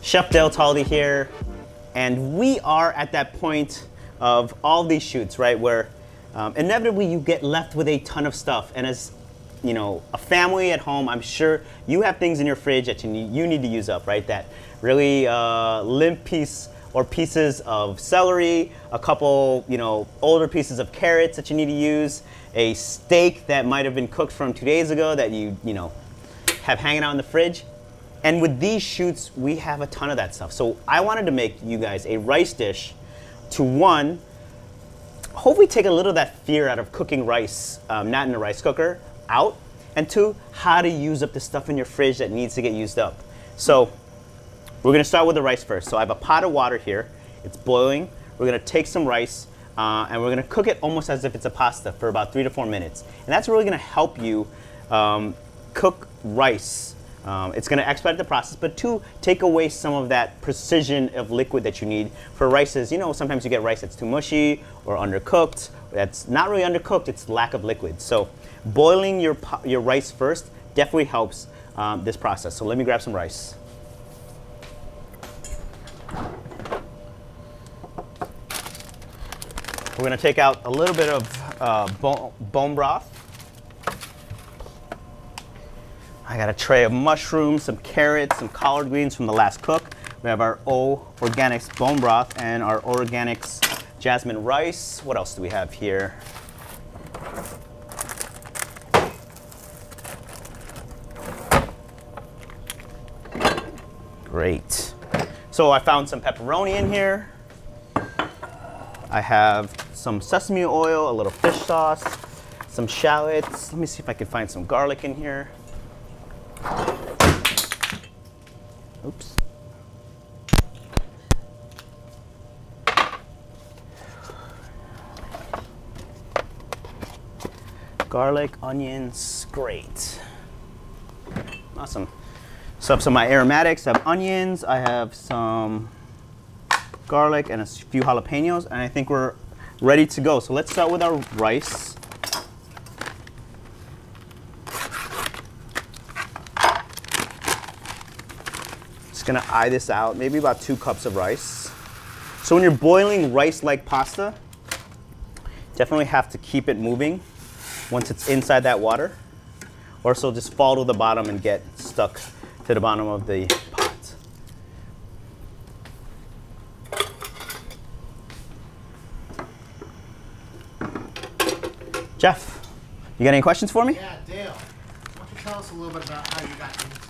Chef Talde here, and we are at that point of all these shoots, right, where inevitably you get left with a ton of stuff. And as you know, a family at home, I'm sure you have things in your fridge that you need to use up, right? That really limp piece or pieces of celery, a couple, older pieces of carrots that you need to use, a steak that might have been cooked from 2 days ago that you have hanging out in the fridge. And with these shoots, we have a ton of that stuff. So I wanted to make you guys a rice dish to, one, hopefully take a little of that fear out of cooking rice, not in a rice cooker, out, and two, how to use up the stuff in your fridge that needs to get used up. So we're gonna start with the rice first. So I have a pot of water here, it's boiling. We're gonna take some rice and we're gonna cook it almost as if it's a pasta for about 3 to 4 minutes. And that's really gonna help you cook rice. It's gonna expedite the process, but two, take away some of that precision of liquid that you need for rices. Sometimes you get rice that's too mushy or undercooked. That's not really undercooked, it's lack of liquid. So boiling your rice first definitely helps this process. So let me grab some rice. We're gonna take out a little bit of bone broth. I got a tray of mushrooms, some carrots, some collard greens from the last cook. We have our O Organics bone broth and our Organics jasmine rice. What else do we have here? Great. So I found some pepperoni in here. I have some sesame oil, a little fish sauce, some shallots. Let me see if I can find some garlic in here. Oops. Garlic, onions, great. Awesome. So I have some of my aromatics. I have onions, I have some garlic and a few jalapenos, and I think we're ready to go. So let's start with our rice. Just gonna eye this out, maybe about 2 cups of rice. So when you're boiling rice like pasta, definitely have to keep it moving once it's inside that water, or else it'll just fall to the bottom and get stuck to the bottom of the pot. Jeff, you got any questions for me? Yeah, Dale, why don't you tell us a little bit about how you got into food?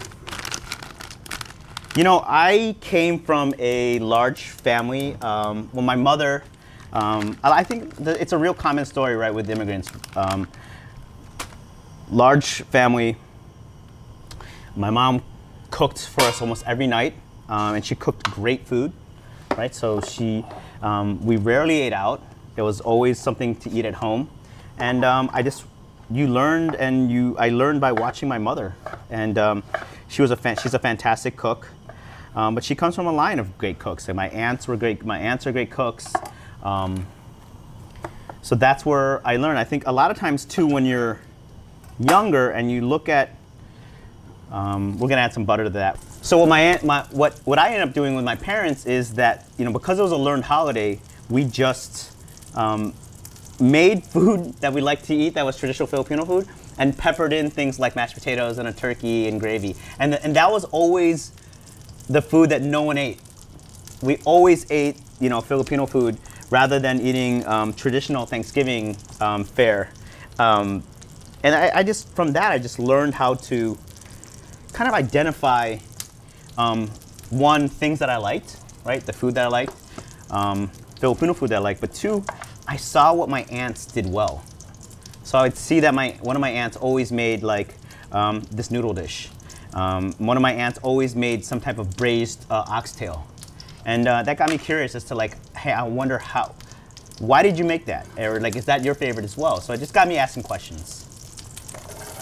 I came from a large family. Well, my mother, I think it's a real common story, right, with immigrants. Large family. My mom cooked for us almost every night, and she cooked great food, right? So we rarely ate out. There was always something to eat at home. And I learned by watching my mother. And she's a fantastic cook. But she comes from a line of great cooks. And my aunts are great cooks. So that's where I learned. I think a lot of times too, when you're younger and you look at, we're gonna add some butter to that. So what I ended up doing with my parents is that, because it was a learned holiday, we just made food that we like to eat that was traditional Filipino food and peppered in things like mashed potatoes and a turkey and gravy. And that was always the food that no one ate. We always ate, Filipino food rather than eating traditional Thanksgiving fare. And from that, I just learned how to kind of identify, one, things that I liked, right? The food that I liked, Filipino food that I liked, but two, I saw what my aunts did well. So I would see that one of my aunts always made this noodle dish. One of my aunts always made some type of braised oxtail. And that got me curious as to hey, I wonder why did you make that? Or is that your favorite as well? So it just got me asking questions.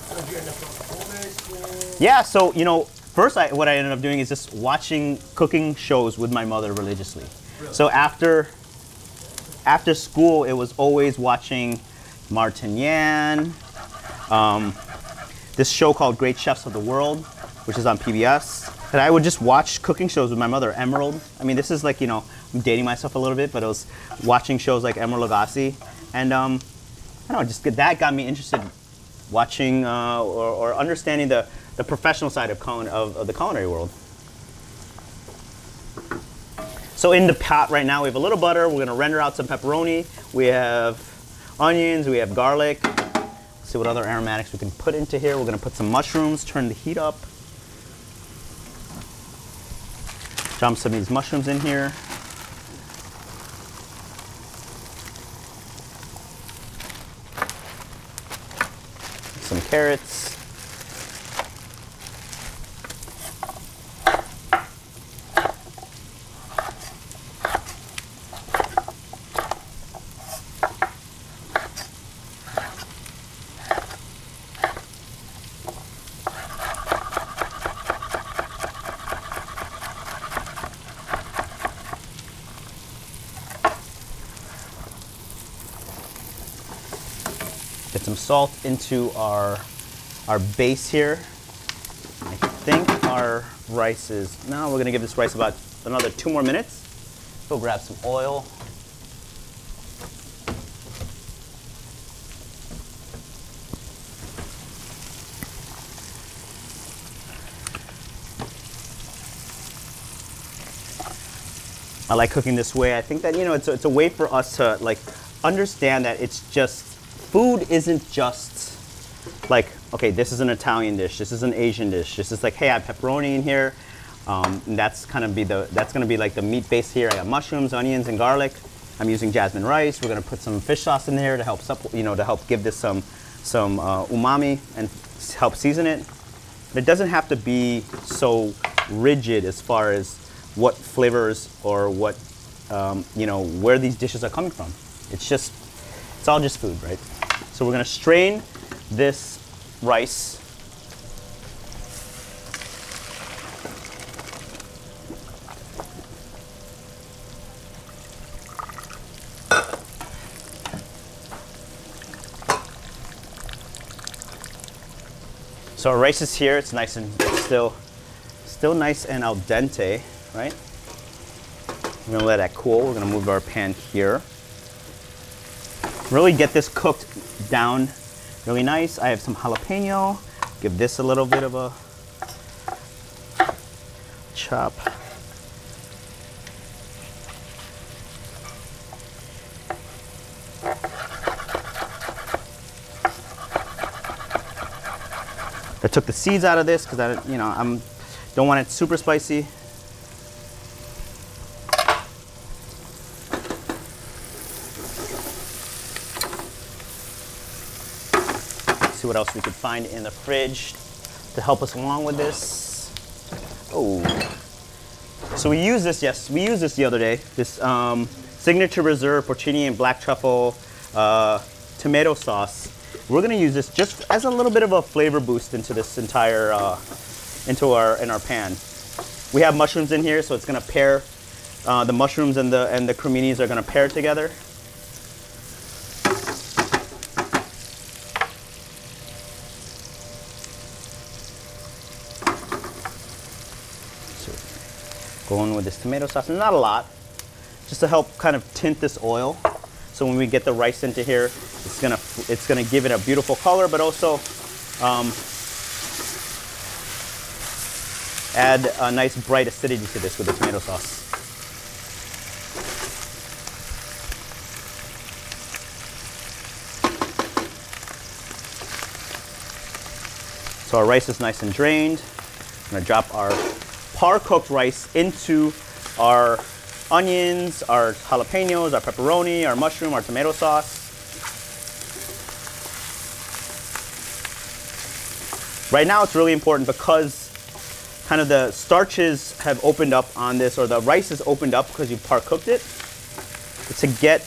So did you end up going to culinary school? Yeah, so first what I ended up doing is just watching cooking shows with my mother religiously. Really? So after after school, it was always watching Martin Yan, this show called Great Chefs of the World, which is on PBS. And I would just watch cooking shows with my mother, Emerald. I mean, this is like, you know, I'm dating myself a little bit, but it was watching shows like Emerald Lagasse. And I don't know, that got me interested watching or understanding the professional side of the culinary world. So in the pot right now, we have a little butter. We're gonna render out some pepperoni. We have onions, we have garlic. Let's see what other aromatics we can put into here. We're gonna put some mushrooms, turn the heat up. Dump some of these mushrooms in here. Some carrots. Get some salt into our base here. I think our rice is, now we're gonna give this rice about another 2 more minutes. Go grab some oil. I like cooking this way. I think that, you know, it's a way for us to like understand that it's just, food isn't just like, okay, this is an Italian dish, this is an Asian dish. This is like, hey, I have pepperoni in here. And that's gonna be like the meat base here. I got mushrooms, onions, and garlic. I'm using jasmine rice. We're gonna put some fish sauce in there to help, to help give this some umami and help season it. But it doesn't have to be so rigid as far as what flavors or what, where these dishes are coming from. It's all just food, right? So we're gonna strain this rice. So our rice is here. It's nice and still nice and al dente, right? We're gonna let that cool. We're gonna move our pan here. Really get this cooked down really nice. I have some jalapeno. Give this a little bit of a chop. I took the seeds out of this because I don't want it super spicy. See what else we could find in the fridge to help us along with this. Oh, so we used this. Yes, we used this the other day. This signature reserve porcini and black truffle tomato sauce. We're gonna use this just as a little bit of a flavor boost into this entire in our pan. We have mushrooms in here, so it's gonna pair. The mushrooms and the creminis are gonna pair together. Going with this tomato sauce, and not a lot, just to help kind of tint this oil. So when we get the rice into here, it's gonna give it a beautiful color, but also add a nice bright acidity to this with the tomato sauce. So our rice is nice and drained. I'm gonna drop our par-cooked rice into our onions, our jalapenos, our pepperoni, our mushroom, our tomato sauce. Right now it's really important because kind of the starches have opened up on this, or the rice has opened up because you par-cooked it, to get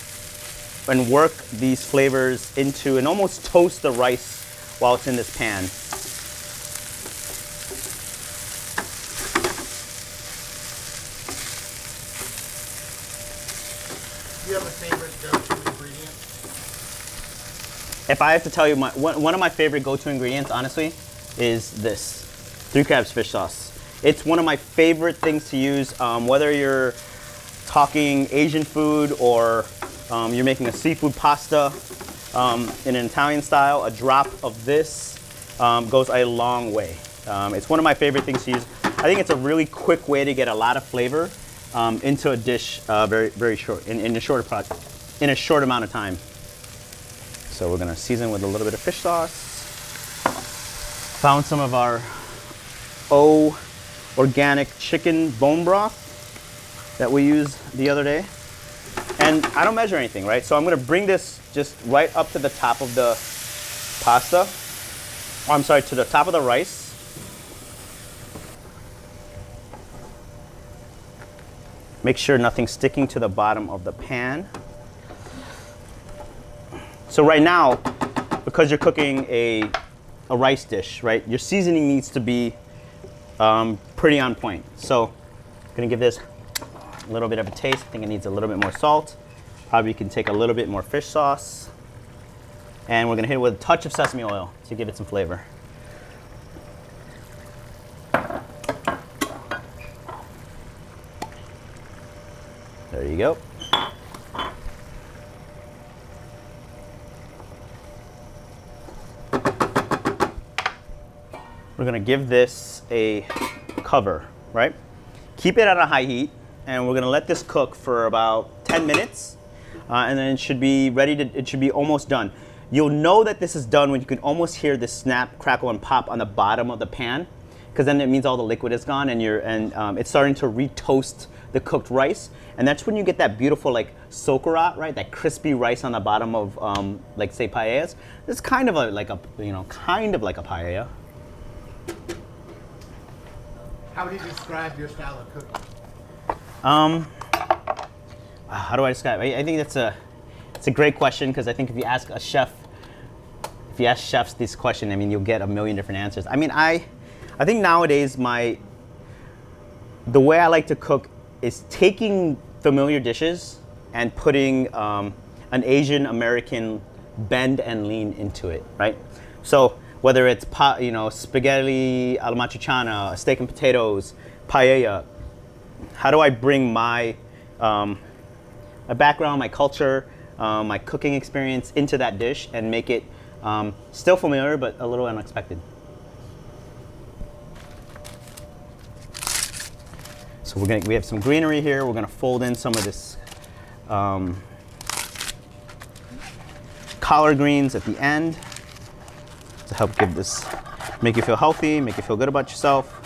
and work these flavors into and almost toast the rice while it's in this pan. Do you have a favorite dough if I have to tell you, one of my favorite go-to ingredients, honestly, is this 3 Crabs fish sauce. It's one of my favorite things to use, whether you're talking Asian food or you're making a seafood pasta in an Italian style. A drop of this goes a long way. It's one of my favorite things to use. I think it's a really quick way to get a lot of flavor into a dish very short, in a short amount of time. So we're gonna season with a little bit of fish sauce. Found some of our organic chicken bone broth that we used the other day. And I don't measure anything, right? So I'm gonna bring this just right up to the top of the pasta. Oh, I'm sorry, to the top of the rice. Make sure nothing's sticking to the bottom of the pan. So right now, because you're cooking a rice dish, right, your seasoning needs to be pretty on point. So I'm gonna give this a little bit of a taste. I think it needs a little bit more salt. Probably can take a little bit more fish sauce. And we're gonna hit it with a touch of sesame oil to give it some flavor. There you go. We're gonna give this a cover, right? Keep it at a high heat, and we're gonna let this cook for about 10 minutes, and then it should be ready to, it should be almost done. You'll know that this is done when you can almost hear the snap, crackle, and pop on the bottom of the pan, because then it means all the liquid is gone, and it's starting to re-toast the cooked rice, and that's when you get that beautiful like socarrat, right? That crispy rice on the bottom of like say paellas. It's kind of like a paella. How would you describe your style of cooking? How do I describe it? I think it's a great question, because I think if you ask a chef, if you ask chefs this question, I mean, you'll get a million different answers. I mean, I think nowadays the way I like to cook is taking familiar dishes and putting an Asian American bend and lean into it, right? So whether it's spaghetti alla matriciana, steak and potatoes, paella, how do I bring my background, my culture, my cooking experience into that dish and make it still familiar but a little unexpected? So we have some greenery here. We're gonna fold in some of this collard greens at the end to help make you feel healthy, make you feel good about yourself.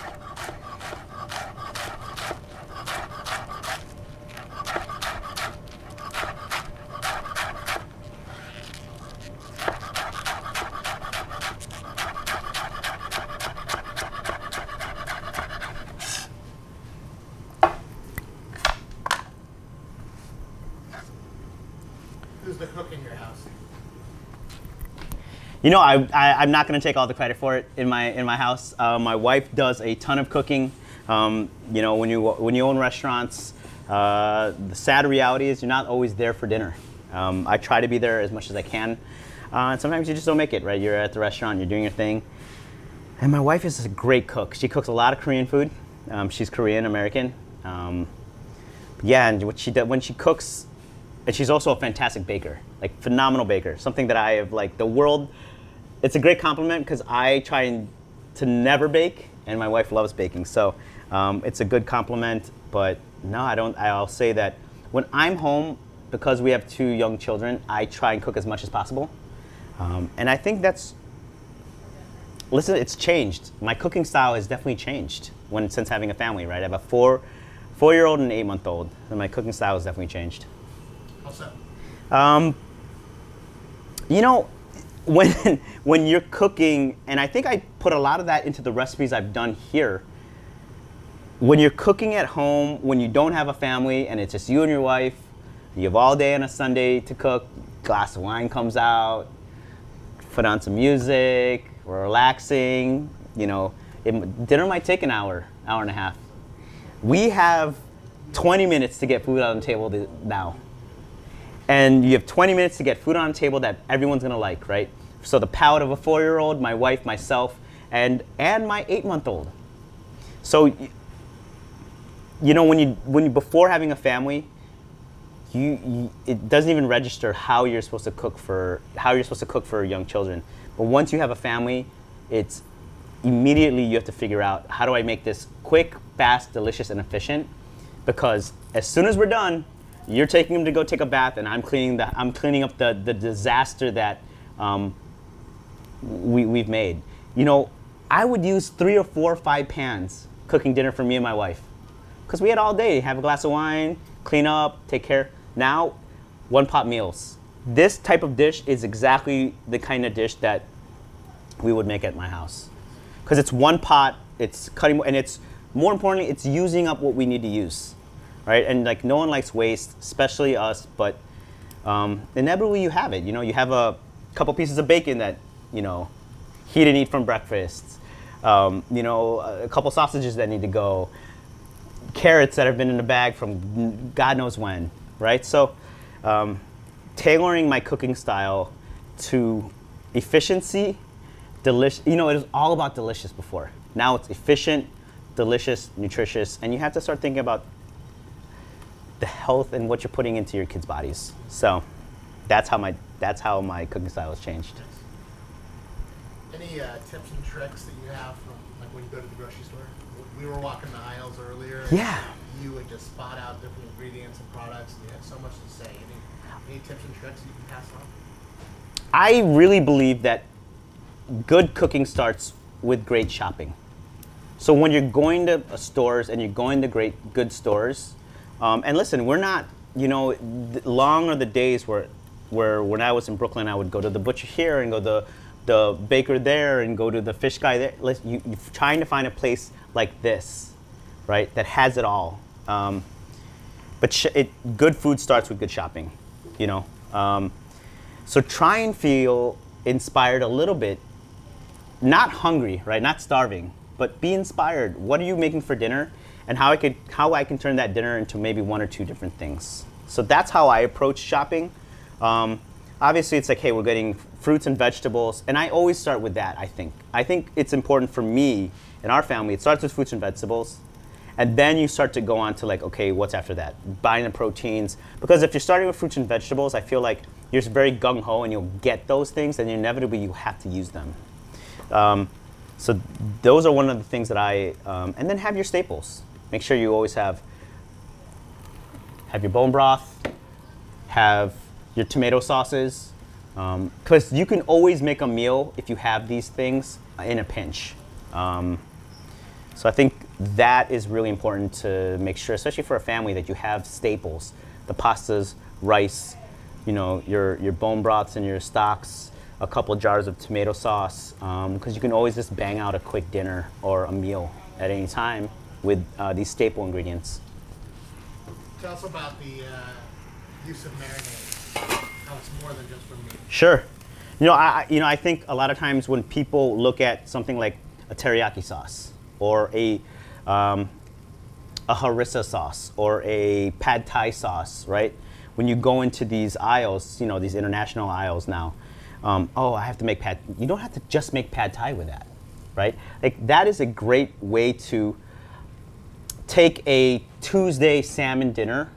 Who's the cook in your house? You know, I'm not going to take all the credit for it in my house. My wife does a ton of cooking. You know, when you own restaurants, the sad reality is you're not always there for dinner. I try to be there as much as I can, and sometimes you just don't make it. Right? You're at the restaurant, you're doing your thing. And my wife is a great cook. She cooks a lot of Korean food. She's Korean American. Yeah, and when she cooks. And she's also a fantastic baker, like phenomenal baker. Something that I have like it's a great compliment, because I try to never bake, and my wife loves baking. So it's a good compliment, but no, I don't. I'll say that when I'm home, because we have 2 young children, I try and cook as much as possible. And I think listen, it's changed. My cooking style has definitely changed since having a family, right? I have a 4-year-old and an 8-month-old, and my cooking style has definitely changed. You know, when you're cooking, and I think I put a lot of that into the recipes I've done here. When you're cooking at home, when you don't have a family and it's just you and your wife, you have all day on a Sunday to cook, glass of wine comes out, put on some music, we're relaxing, you know, dinner might take an hour and a half. We have 20 minutes to get food on the table now. And you have 20 minutes to get food on the table that everyone's gonna like, right? So the palate of a 4-year-old, my wife, myself, and my 8-month-old. So, you know, when you before having a family, it doesn't even register how you're supposed to cook for young children. But once you have a family, it's immediately you have to figure out, how do I make this quick, fast, delicious, and efficient? Because as soon as we're done, you're taking them to go take a bath, and I'm cleaning up the disaster that we've made. You know, I would use 3 or 4 or 5 pans cooking dinner for me and my wife, because we had all day. Have a glass of wine, clean up, take care. Now, one-pot meals. This type of dish is exactly the kind of dish that we would make at my house, because it's one pot. It's cutting, and it's more importantly, it's using up what we need to use. Right? And like, no one likes waste, especially us, but inevitably you have it. You know, you have a couple pieces of bacon that, you know, he didn't eat from breakfast. You know, a couple sausages that need to go, carrots that have been in the bag from God knows when, right? So tailoring my cooking style to efficiency, delicious. You know, it was all about delicious before. Now it's efficient, delicious, nutritious, and you have to start thinking about the health and what you're putting into your kids' bodies. So that's how my cooking style has changed. Any tips and tricks that you have from, like, when you go to the grocery store? We were walking the aisles earlier. Yeah. You would just spot out different ingredients and products, and you had so much to say. Any tips and tricks you can pass on? I really believe that good cooking starts with great shopping. So when you're going to stores and you're going to good stores, and listen, we're not, you know, long are the days where when I was in Brooklyn, I would go to the butcher here and go to the baker there and go to the fish guy there. You're trying to find a place like this, right, that has it all. But good food starts with good shopping, you know. So try and feel inspired a little bit, not hungry, right, not starving, but be inspired. What are you making for dinner? And how I can turn that dinner into maybe 1 or 2 different things. So that's how I approach shopping. Obviously, it's like, hey, we're getting fruits and vegetables, and I always start with that. I think it's important for me and our family. It starts with fruits and vegetables, and then you start to go on to, like, okay, what's after that? Buying the proteins, because if you're starting with fruits and vegetables, I feel like you're just very gung ho, and you'll get those things, and inevitably you have to use them. So those are one of the things that and then have your staples. Make sure you always have your bone broth, have your tomato sauces, because you can always make a meal if you have these things in a pinch. So I think that is really important to make sure, especially for a family, that you have staples, the pastas, rice, you know, your bone broths and your stocks, a couple jars of tomato sauce, because you can always just bang out a quick dinner or a meal at any time with these staple ingredients. Tell us about the use of marinade, how it's more than just for meat. Sure. You know, I think a lot of times when people look at something like a teriyaki sauce or a harissa sauce or a pad thai sauce, right? When you go into these aisles, you know, these international aisles now, oh, I have to make you don't have to just make pad thai with that, right? Like, that is a great way to take a Tuesday salmon dinner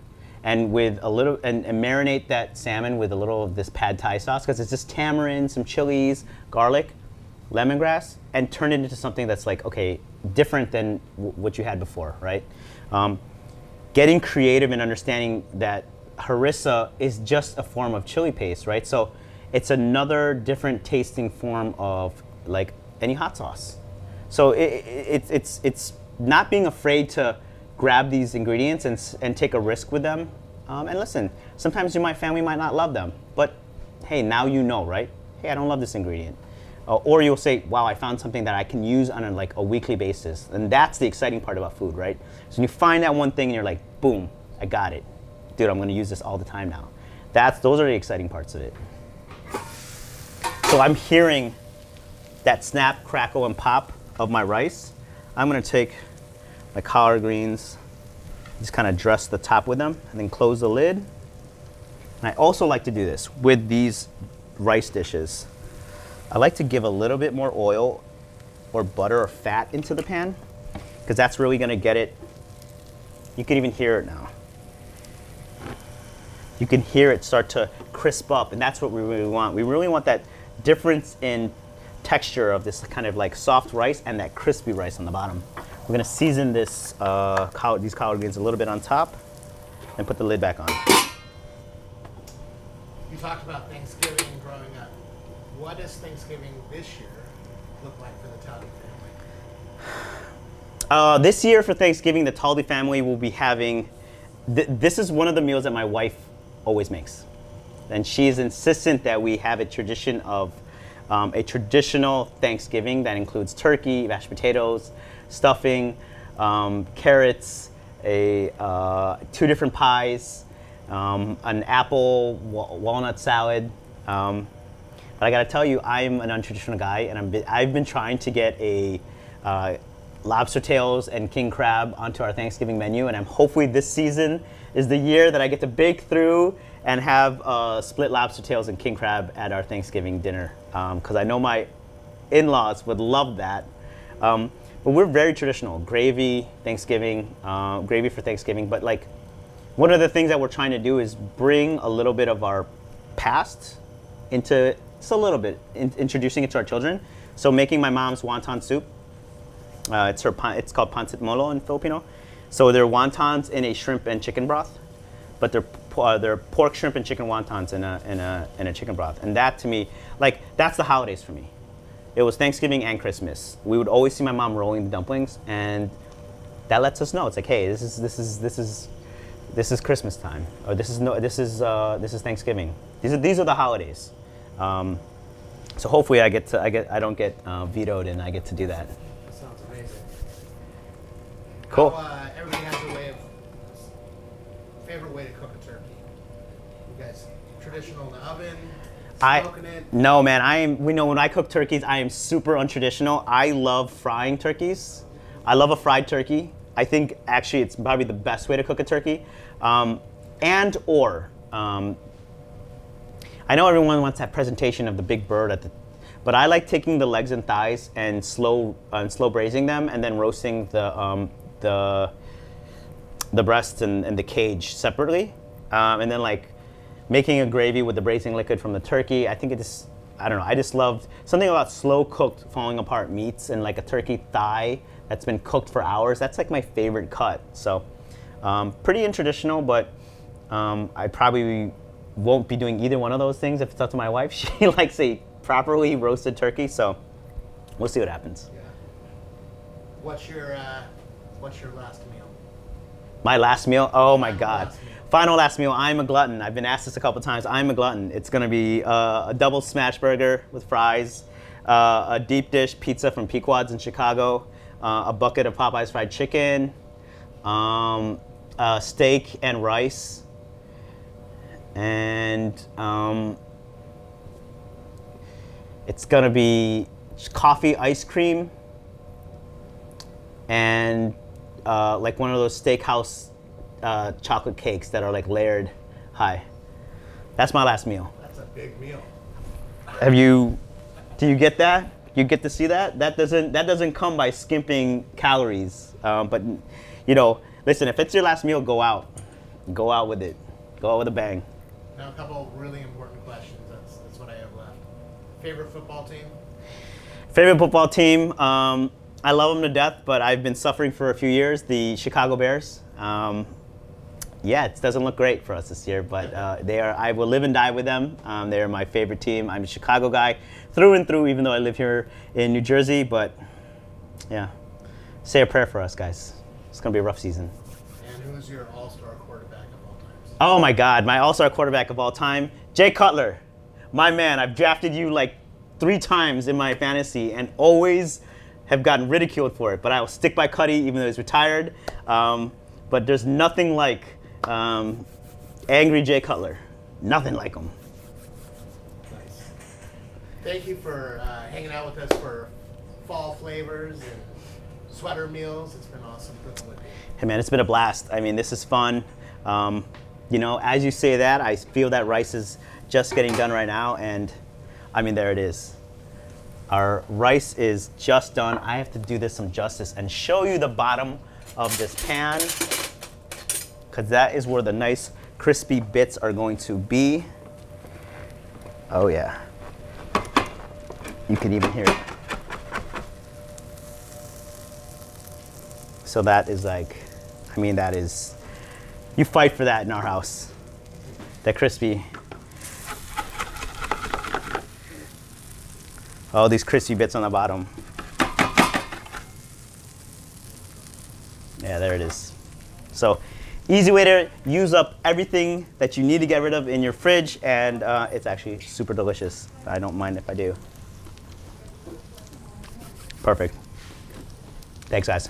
and with a little and marinate that salmon with a little of this pad thai sauce, because it's just tamarind, some chilies, garlic, lemongrass, and turn it into something that's like, okay, different than what you had before, right? Getting creative and understanding that harissa is just a form of chili paste, right? So it's another different tasting form of, like, any hot sauce. So it's not being afraid to grab these ingredients and take a risk with them. And listen, sometimes your family might not love them, but hey, now you know, right? Hey, I don't love this ingredient. Or you'll say, wow, I found something that I can use on a weekly basis. And that's the exciting part about food, right? So when you find that one thing and you're like, boom, I got it. Dude, I'm gonna use this all the time now. Those are the exciting parts of it. So I'm hearing that snap, crackle, and pop of my rice. I'm gonna take my collard greens, just kind of dress the top with them, and then close the lid. And I also like to do this with these rice dishes. I like to give a little bit more oil or butter or fat into the pan, because that's really gonna get it. You can even hear it now. You can hear it start to crisp up, and that's what we really want. We really want that difference in texture of this kind of like soft rice and that crispy rice on the bottom. We're gonna season this these collard greens a little bit on top and put the lid back on. You talked about Thanksgiving growing up. What does Thanksgiving this year look like for the Talde family? This year for Thanksgiving, the Talde family will be having, this is one of the meals that my wife always makes. And she's insistent that we have a tradition of a traditional Thanksgiving that includes turkey, mashed potatoes, stuffing, carrots, 2 different pies, an apple walnut salad. But I gotta tell you, I'm an untraditional guy, and I've been trying to get a lobster tails and king crab onto our Thanksgiving menu, and I'm hopefully this season is the year that I get to bake through and have split lobster tails and king crab at our Thanksgiving dinner, because I know my in-laws would love that. But we're very traditional. Gravy, Thanksgiving, gravy for Thanksgiving. But like, one of the things that we're trying to do is bring a little bit of our past into, just a little bit, introducing it to our children. So making my mom's wonton soup. It's called pancit molo in Filipino. So they're wontons in a shrimp and chicken broth, but they're pork, shrimp, and chicken wontons in a chicken broth. And that, to me, like, that's the holidays for me. It was Thanksgiving and Christmas. We would always see my mom rolling the dumplings, and that lets us know it's like, hey, this is Christmas time, or this is Thanksgiving. These are the holidays. So hopefully I don't get vetoed, and I get to do that. That sounds amazing. Cool. Everybody has a favorite way to cook a turkey. You guys traditional in the oven? No, man. We know when I cook turkeys, I am super untraditional. I love frying turkeys. I love a fried turkey. I think actually it's probably the best way to cook a turkey. I know everyone wants that presentation of the big bird but I like taking the legs and thighs and slow braising them, and then roasting the breasts and the cage separately, and then like making a gravy with the braising liquid from the turkey. I think I don't know, I just loved something about slow cooked, falling apart meats, and like a turkey thigh that's been cooked for hours. That's like my favorite cut. So pretty untraditional, but I probably won't be doing either one of those things if it's up to my wife. She likes a properly roasted turkey, so we'll see what happens. Yeah. What's your last meal? My last meal? Oh my God. Final last meal. I'm a glutton. I've been asked this a couple times. I'm a glutton. It's gonna be a double smash burger with fries, a deep dish pizza from Pequod's in Chicago, a bucket of Popeye's fried chicken, steak and rice, and it's gonna be coffee, ice cream, and like one of those steakhouse chocolate cakes that are like layered high. That's my last meal. That's a big meal. Do you get that? You get to see that? That doesn't come by skimping calories. But you know, listen, if it's your last meal, go out with it. Go out with a bang. Now a couple of really important questions. That's what I have left. Favorite football team? Favorite football team? I love them to death, but I've been suffering for a few years. The Chicago Bears. Yeah, it doesn't look great for us this year, but I will live and die with them. They're my favorite team. I'm a Chicago guy through and through, even though I live here in New Jersey, but yeah. Say a prayer for us, guys. It's going to be a rough season. And who's your all-star quarterback of all time? Oh my God, my all-star quarterback of all time, Jay Cutler. My man, I've drafted you like 3 times in my fantasy and always have gotten ridiculed for it, but I will stick by Cuddy even though he's retired. But there's nothing like angry Jay Cutler. Nothing like him. Nice. Thank you for hanging out with us for fall flavors and sweater meals. It's been awesome cooking with you. Hey man, it's been a blast. I mean, this is fun. You know, as you say that, I feel that rice is just getting done right now, and I mean, there it is. Our rice is just done. I have to do this some justice and show you the bottom of this pan, because that is where the nice crispy bits are going to be. Oh yeah. You can even hear it. So that is like, I mean, that is, you fight for that in our house. That crispy. Oh, these crispy bits on the bottom. Yeah, there it is. So, easy way to use up everything that you need to get rid of in your fridge, and it's actually super delicious. I don't mind if I do. Perfect. Thanks, guys.